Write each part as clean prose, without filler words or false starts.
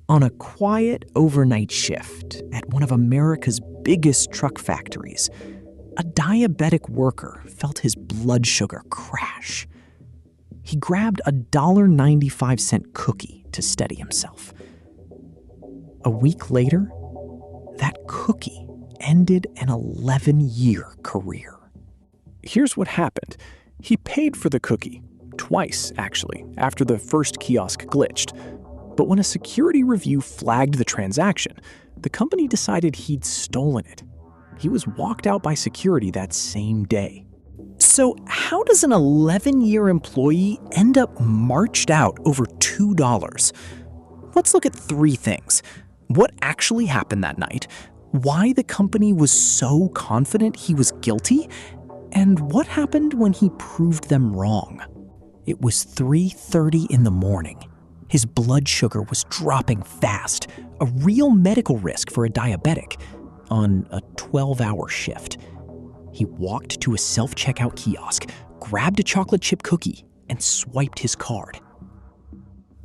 On a quiet overnight shift at one of America's biggest truck factories, a diabetic worker felt his blood sugar crash. He grabbed a $1.95 cookie to steady himself. A week later, that cookie ended an 11-year career. Here's what happened. He paid for the cookie, twice actually, after the first kiosk glitched. But when a security review flagged the transaction, the company decided he'd stolen it. He was walked out by security that same day. So how does an 11-year employee end up marched out over $2? Let's look at 3 things. What actually happened that night, why the company was so confident he was guilty, and what happened when he proved them wrong. It was 3:30 in the morning. His blood sugar was dropping fast, a real medical risk for a diabetic, on a 12-hour shift. He walked to a self-checkout kiosk, grabbed a chocolate chip cookie, and swiped his card.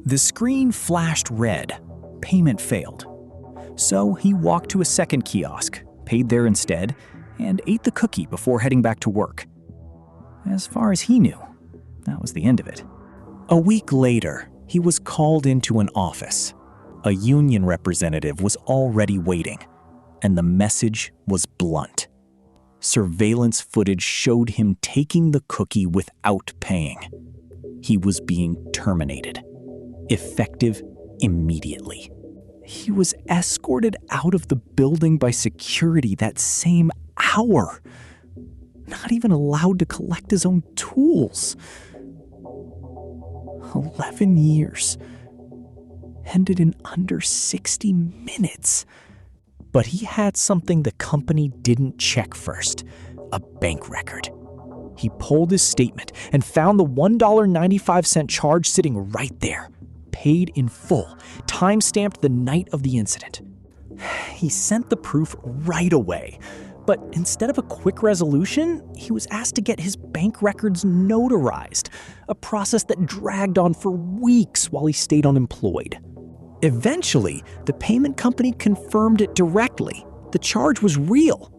The screen flashed red. Payment failed. So he walked to a second kiosk, paid there instead, and ate the cookie before heading back to work. As far as he knew, that was the end of it. A week later, he was called into an office. A union representative was already waiting, and the message was blunt. Surveillance footage showed him taking the cookie without paying. He was being terminated, effective immediately. He was escorted out of the building by security that same hour, not even allowed to collect his own tools. 11 years, ended in under 60 minutes. But he had something the company didn't check first, a bank record. He pulled his statement and found the $1.95 charge sitting right there, paid in full, time-stamped the night of the incident. He sent the proof right away, but instead of a quick resolution, he was asked to get his bank records notarized, a process that dragged on for weeks while he stayed unemployed. Eventually, the payment company confirmed it directly. The charge was real.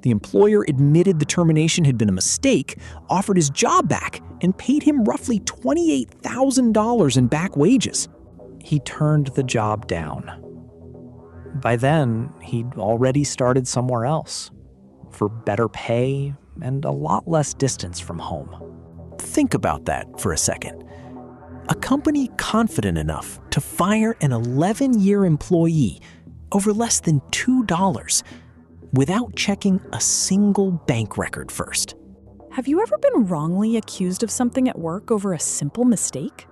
The employer admitted the termination had been a mistake, offered his job back, and paid him roughly $28,000 in back wages. He turned the job down. By then, he'd already started somewhere else, for better pay and a lot less distance from home. Think about that for a second. A company confident enough to fire an 11-year employee over less than $2 without checking a single bank record first. Have you ever been wrongly accused of something at work over a simple mistake?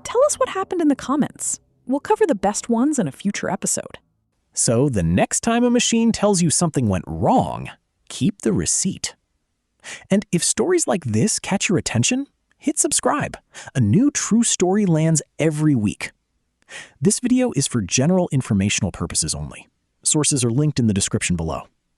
Tell us what happened in the comments. We'll cover the best ones in a future episode. So the next time a machine tells you something went wrong, keep the receipt. And if stories like this catch your attention, hit subscribe. A new true story lands every week. This video is for general informational purposes only. Sources are linked in the description below.